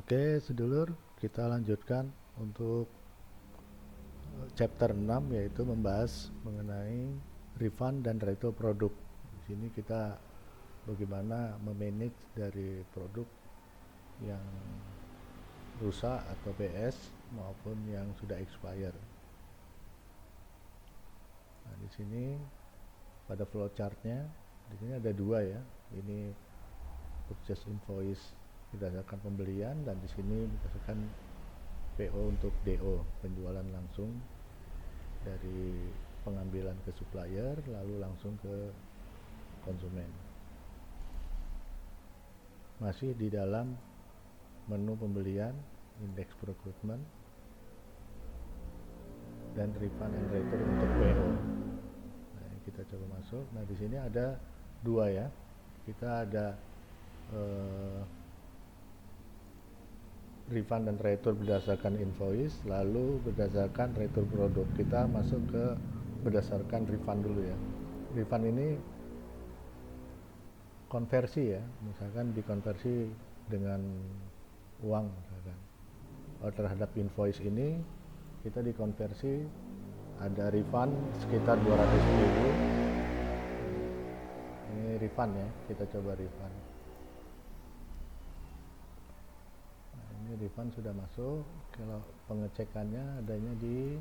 Oke, sedulur, kita lanjutkan untuk chapter 6 yaitu membahas mengenai refund dan retro produk. Di sini kita bagaimana memanage dari produk yang rusak atau PS maupun yang sudah expire. Nah, di sini pada flowchartnya di sini ada dua ya. Ini purchase invoice berdasarkan pembelian dan di sini berdasarkan PO untuk DO, penjualan langsung dari pengambilan ke supplier lalu langsung ke konsumen. Masih di dalam menu pembelian, indeks procurement, dan refund and return untuk PO. Nah, kita coba masuk. Nah, di sini ada dua ya. Kita ada refund dan return berdasarkan invoice, lalu berdasarkan return produk. Kita masuk ke berdasarkan refund dulu ya. Refund ini konversi ya, misalkan dikonversi dengan uang misalkan. Terhadap invoice ini kita dikonversi ada refund sekitar 200.000. Ini refund ya, kita coba refund. Ini refund sudah masuk. Kalau pengecekannya adanya di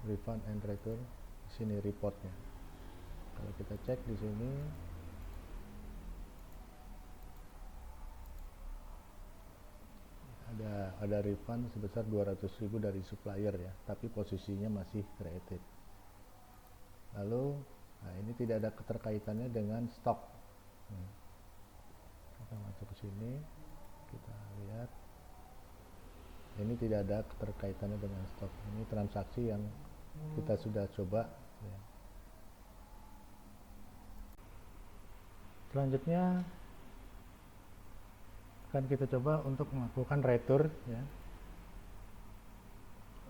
refund and return, di sini reportnya. Kalau kita cek di sini ada refund sebesar 200.000 dari supplier ya, tapi posisinya masih created. Lalu nah ini tidak ada keterkaitannya dengan stok. Kita masuk ke sini, kita lihat ini tidak ada keterkaitannya dengan stok. Ini transaksi yang kita sudah coba ya. Selanjutnya akan kita coba untuk melakukan return ya,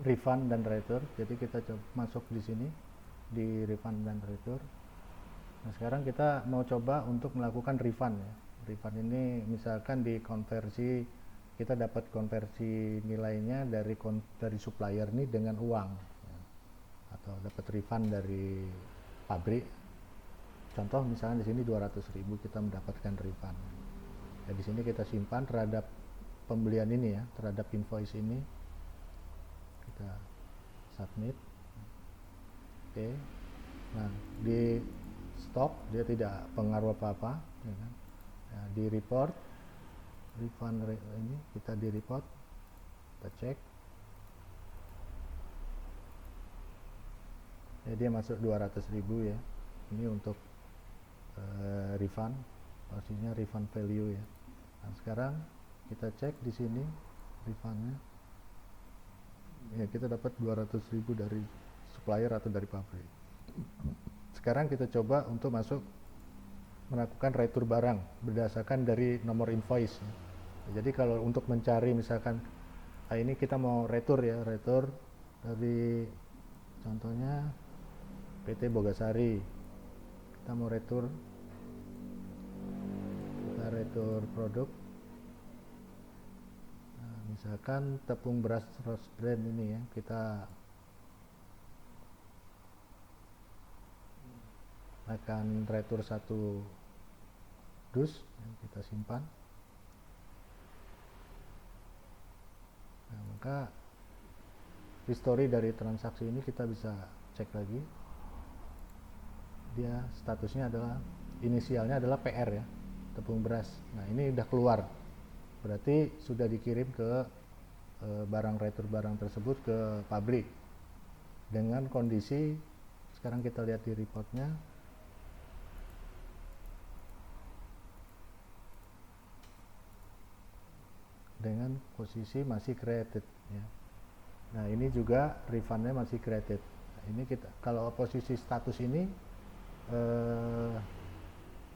refund dan return. Jadi kita coba masuk di sini di refund dan return. Nah, sekarang kita mau coba untuk melakukan refund ya. Refund ini misalkan dikonversi, kita dapat konversi nilainya dari supplier ini dengan uang ya. Atau dapat refund dari pabrik. Contoh misalnya di sini 200.000 kita mendapatkan refund. Ya, di sini kita simpan terhadap pembelian ini ya, terhadap invoice ini. Kita submit. Oke. Nah, di stop dia tidak pengaruh apa-apa ya kan. Ya, di report refund ini kita di report, kita cek. Ya, dia masuk 200.000 ya. Ini untuk refund, pastinya refund value ya. Nah, sekarang kita cek di sini refundnya. Ya, kita dapat 200.000 dari supplier atau dari pabrik. Sekarang kita coba untuk masuk melakukan retur barang berdasarkan dari nomor invoice ya. Jadi kalau untuk mencari misalkan ini kita mau retur ya, retur dari contohnya PT Bogasari. Kita mau retur, kita retur produk. Nah, misalkan tepung beras Rose Brand ini ya, kita akan retur 1 dus yang kita simpan. Nah, maka history dari transaksi ini kita bisa cek lagi. Dia statusnya adalah inisialnya adalah PR ya, tepung beras. Nah, ini udah keluar, berarti sudah dikirim ke barang retur barang tersebut ke pabrik dengan kondisi sekarang kita lihat di reportnya dengan posisi masih created ya. Nah, ini juga refundnya masih created. Nah, ini kita kalau posisi status ini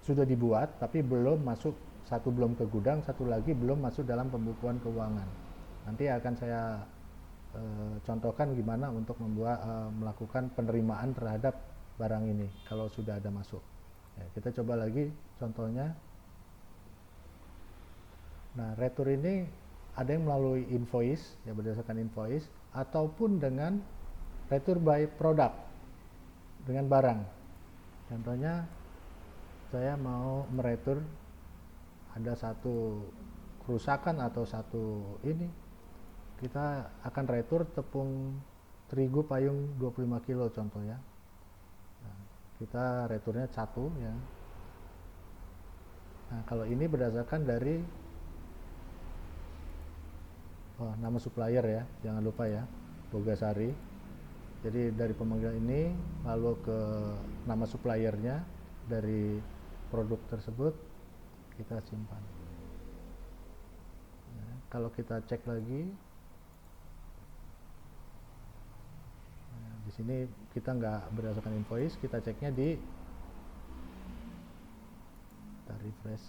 sudah dibuat tapi belum masuk, satu belum ke gudang, satu lagi belum masuk dalam pembukuan keuangan. Nanti akan saya contohkan gimana untuk melakukan penerimaan terhadap barang ini kalau sudah ada masuk ya. Kita coba lagi contohnya. Nah, retur ini ada yang melalui invoice, ya berdasarkan invoice, ataupun dengan retur by product, dengan barang. Contohnya, saya mau meretur ada satu kerusakan atau satu ini, kita akan retur tepung terigu payung 25 kilo contohnya. Nah, kita returnya satu ya. Nah, kalau ini berdasarkan dari nama supplier ya, jangan lupa ya, Bogasari. Jadi dari pemanggilan ini lalu ke nama suppliernya dari produk tersebut kita simpan. Nah, kalau kita cek lagi, nah, di sini kita nggak berdasarkan invoice, kita ceknya di, kita refresh.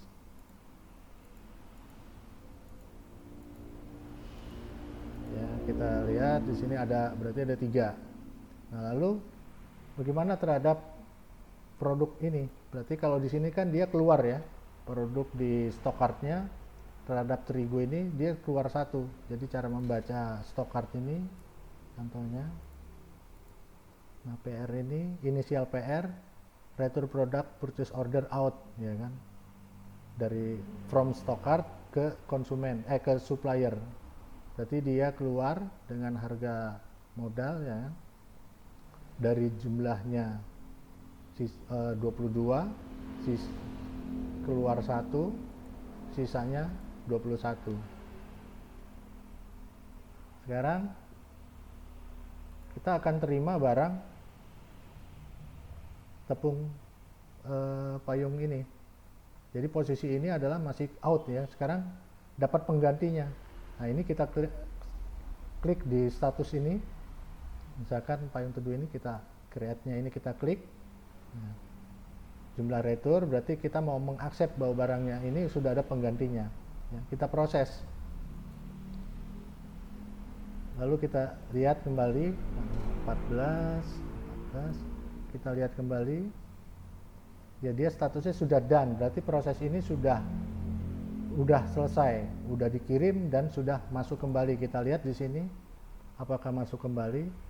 Ya, kita lihat di sini ada, berarti ada 3. Nah, lalu bagaimana terhadap produk ini? Berarti kalau di sini kan dia keluar ya, produk di stock card-nya terhadap terigu ini dia keluar 1. Jadi cara membaca stock card ini contohnya, nah PR ini inisial PR, return product purchase order out, ya kan, dari from stock card ke konsumen, ke supplier. Berarti dia keluar dengan harga modal ya, dari jumlahnya 22, keluar 1, sisanya 21. Sekarang kita akan terima barang tepung payung ini. Jadi posisi ini adalah masih out ya. Sekarang dapat penggantinya. Nah, ini kita klik di status ini. Misalkan payung teduh ini kita create-nya ini kita klik. Nah, jumlah retur berarti kita mau mengaccept bahwa barangnya ini sudah ada penggantinya. Ya, kita proses. Lalu kita lihat kembali 14, kita lihat kembali. Ya, dia statusnya sudah done. Berarti proses ini sudah selesai, udah dikirim dan sudah masuk kembali. Kita lihat di sini apakah masuk kembali.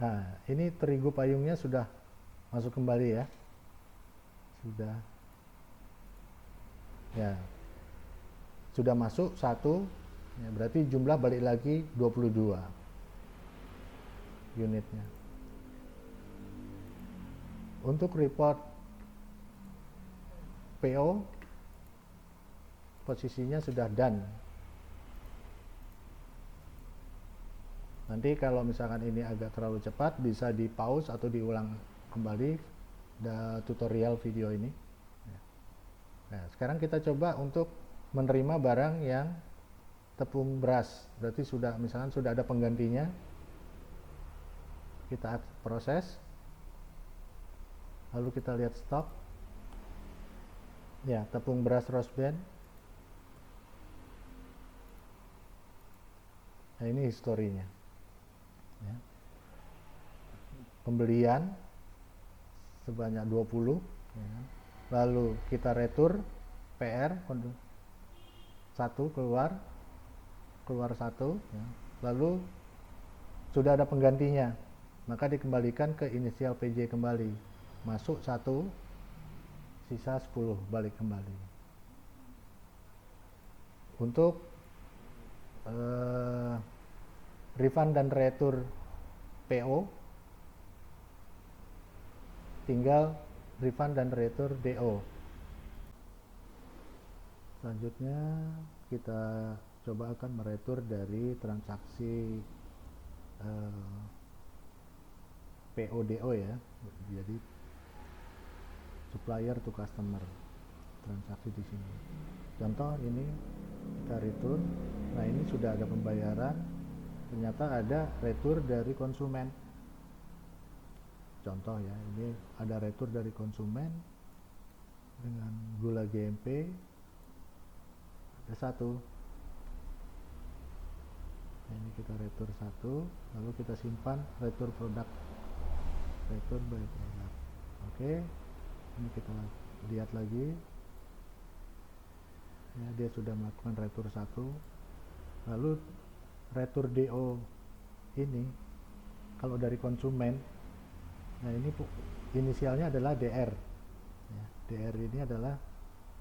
Nah, ini terigu payungnya sudah masuk kembali ya. Sudah. Ya. Sudah masuk 1. Ya, berarti jumlah balik lagi 22 unitnya. Untuk report PO posisinya sudah done. Nanti kalau misalkan ini agak terlalu cepat bisa di pause atau diulang kembali tutorial video ini. Nah, sekarang kita coba untuk menerima barang yang tepung beras. Berarti sudah, misalkan sudah ada penggantinya. Kita proses. Lalu kita lihat stok. Ya, tepung beras roast band. Nah, ini historinya. Ya. Pembelian sebanyak 20. Ya. Lalu kita retur PR 1 keluar 1. Ya. Lalu sudah ada penggantinya, maka dikembalikan ke inisial PJ kembali. Masuk 1, sisa 10 balik kembali. Untuk refund dan retur PO tinggal refund dan retur DO. Selanjutnya kita coba akan meretur dari transaksi PO/DO ya. Jadi supplier to customer, transaksi di sini. Contoh ini kita return. Nah, ini sudah ada pembayaran. Ternyata ada retur dari konsumen. Contoh ya, ini ada retur dari konsumen dengan gula GMP ada 1. Nah, ini kita retur 1, lalu kita simpan retur produk, retur by product. Oke. Ini kita lihat lagi. ya, dia sudah melakukan retur 1. Lalu retur DO ini kalau dari konsumen, nah ini inisialnya adalah DR ya. DR ini adalah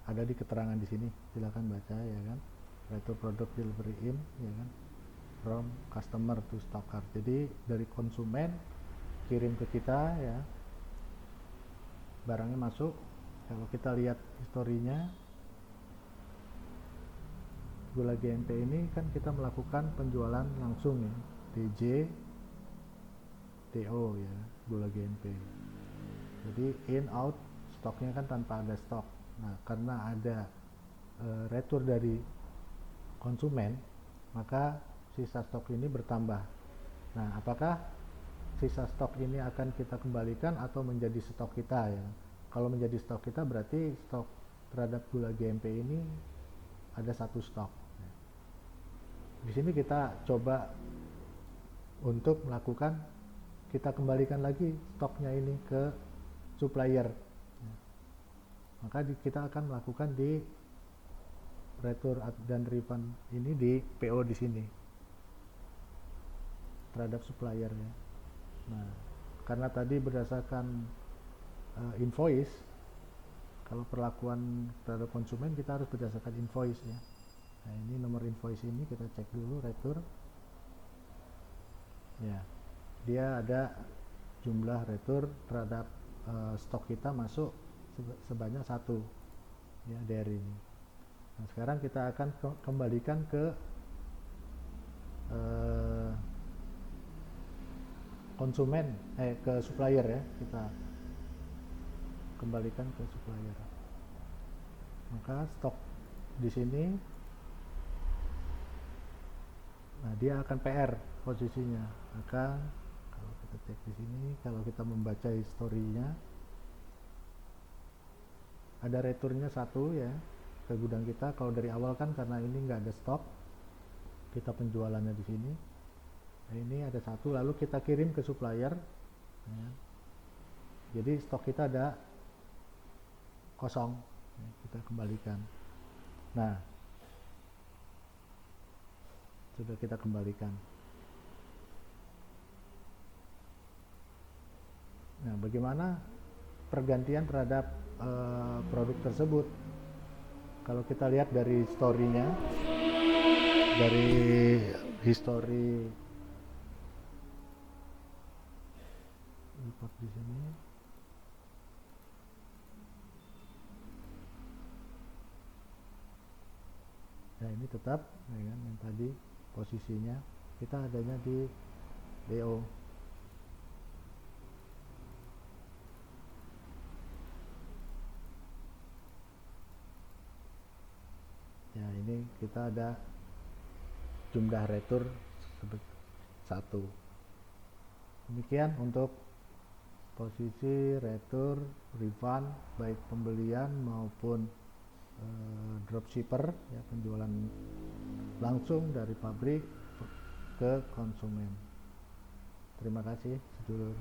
ada di keterangan di sini, silakan baca ya kan, retur product delivery in ya kan, from customer to stocker. Jadi dari konsumen kirim ke kita ya, barangnya masuk. Kalau kita lihat historinya, Gula GMP ini kan kita melakukan penjualan langsung ya, DJ DO ya, Gula GMP. Jadi in out stoknya kan tanpa ada stok. Nah, karena ada retur dari konsumen, maka sisa stok ini bertambah. Nah, apakah sisa stok ini akan kita kembalikan atau menjadi stok kita ya? Kalau menjadi stok kita berarti stok terhadap gula GMP ini ada 1 stok. Di sini kita coba untuk melakukan, kita kembalikan lagi stoknya ini ke supplier. Maka kita akan melakukan di retur dan refund ini di PO di sini terhadap supplier ya. Nah, karena tadi berdasarkan invoice, kalau perlakuan terhadap konsumen kita harus berdasarkan invoice ya. Nah, ini nomor invoice ini kita cek dulu retur. Ya, dia ada jumlah retur terhadap stok kita masuk sebanyak 1 ya dari ini. Nah, sekarang kita akan kembalikan ke konsumen, ke supplier ya, kita kembalikan ke supplier. Maka stok di sini, nah dia akan PR posisinya. Maka kalau kita cek di sini, kalau kita membaca historinya, ada returnya 1 ya ke gudang kita. Kalau dari awal kan karena ini nggak ada stok, kita penjualannya di sini. Nah, ini ada 1, lalu kita kirim ke supplier ya. Jadi stok kita ada kosong ya, kita kembalikan. Nah, sudah kita kembalikan. Nah, bagaimana pergantian terhadap produk tersebut? Kalau kita lihat dari story-nya, dari history report di sini, nah ini tetap ya kan, yang tadi posisinya kita adanya di DO. Ya, ini kita ada jumlah retur 1. Demikian untuk posisi retur, refund, baik pembelian maupun dropshipper ya, penjualan langsung dari pabrik ke konsumen. Terima kasih sedulur.